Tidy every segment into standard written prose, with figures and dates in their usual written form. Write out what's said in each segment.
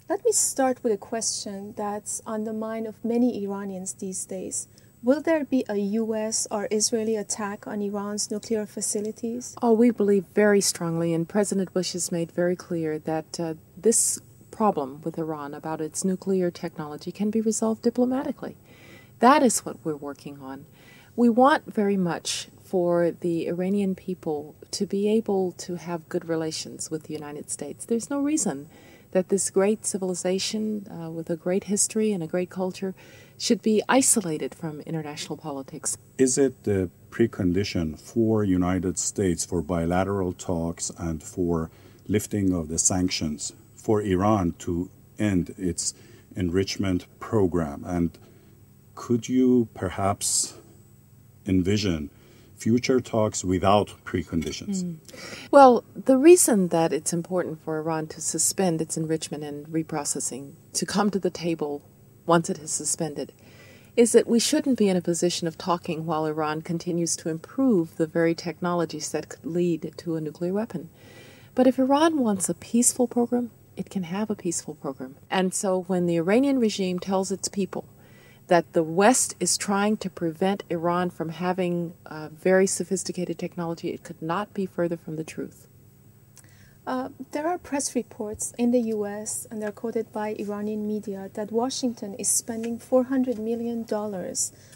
Let me start with a question that's on the mind of many Iranians these days. Will there be a U.S. or Israeli attack on Iran's nuclear facilities? Oh, we believe very strongly, and President Bush has made very clear that this problem with Iran about its nuclear technology can be resolved diplomatically. That is what we're working on. We want very much for the Iranian people to be able to have good relations with the United States. There's no reason that this great civilization with a great history and a great culture should be isolated from international politics. Is it the precondition for United States for bilateral talks and for lifting of the sanctions for Iran to end its enrichment program? And could you perhaps envision future talks without preconditions? Well, the reason that it's important for Iran to suspend its enrichment and reprocessing, to come to the table once it is suspended, is that we shouldn't be in a position of talking while Iran continues to improve the very technologies that could lead to a nuclear weapon. But if Iran wants a peaceful program, it can have a peaceful program. And so when the Iranian regime tells its people that the West is trying to prevent Iran from having very sophisticated technology, it could not be further from the truth. There are press reports in the U.S., and they're quoted by Iranian media, that Washington is spending $400 million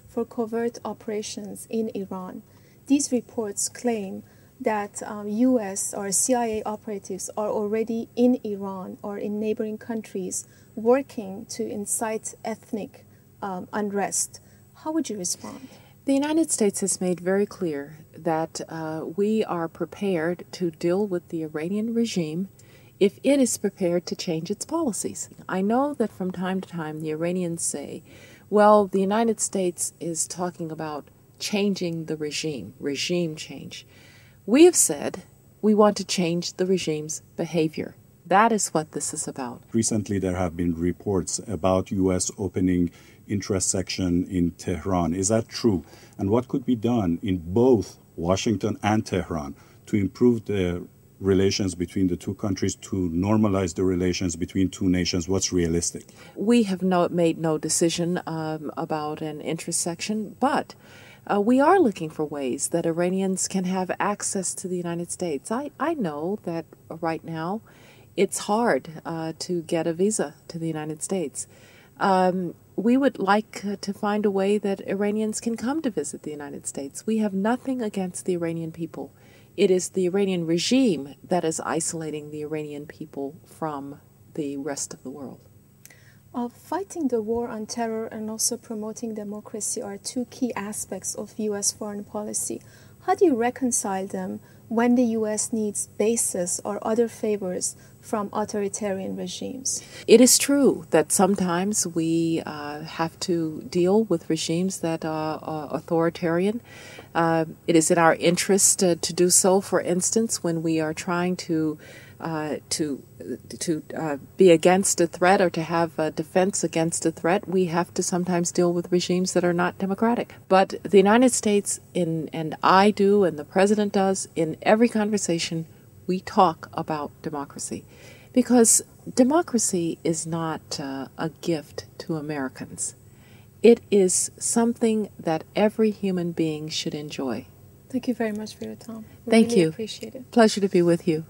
for covert operations in Iran. These reports claim that U.S. or CIA operatives are already in Iran or in neighboring countries working to incite ethnic unrest. How would you respond? The United States has made very clear that we are prepared to deal with the Iranian regime if it is prepared to change its policies. I know that from time to time the Iranians say, well, the United States is talking about changing the regime change. We have said we want to change the regime's behavior. That is what this is about. Recently, there have been reports about U.S. opening interest section in Tehran. Is that true? And what could be done in both Washington and Tehran to improve the relations between the two countries, to normalize the relations between two nations? What's realistic? We have made no decision about an interest section, but we are looking for ways that Iranians can have access to the United States. I know that right now it's hard to get a visa to the United States. We would like to find a way that Iranians can come to visit the United States. We have nothing against the Iranian people. It is the Iranian regime that is isolating the Iranian people from the rest of the world. Fighting the war on terror and also promoting democracy are two key aspects of U.S. foreign policy. How do you reconcile them when the U.S. needs bases or other favors from authoritarian regimes? It is true that sometimes we have to deal with regimes that are authoritarian. It is in our interest to do so. For instance, when we are trying to be against a threat or to have a defense against a threat, we have to sometimes deal with regimes that are not democratic. But the United States, and I do, and the President does, in every conversation, we talk about democracy. Because democracy is not a gift to Americans. It is something that every human being should enjoy. Thank you very much for your time. Thank you. Appreciate it. Pleasure to be with you.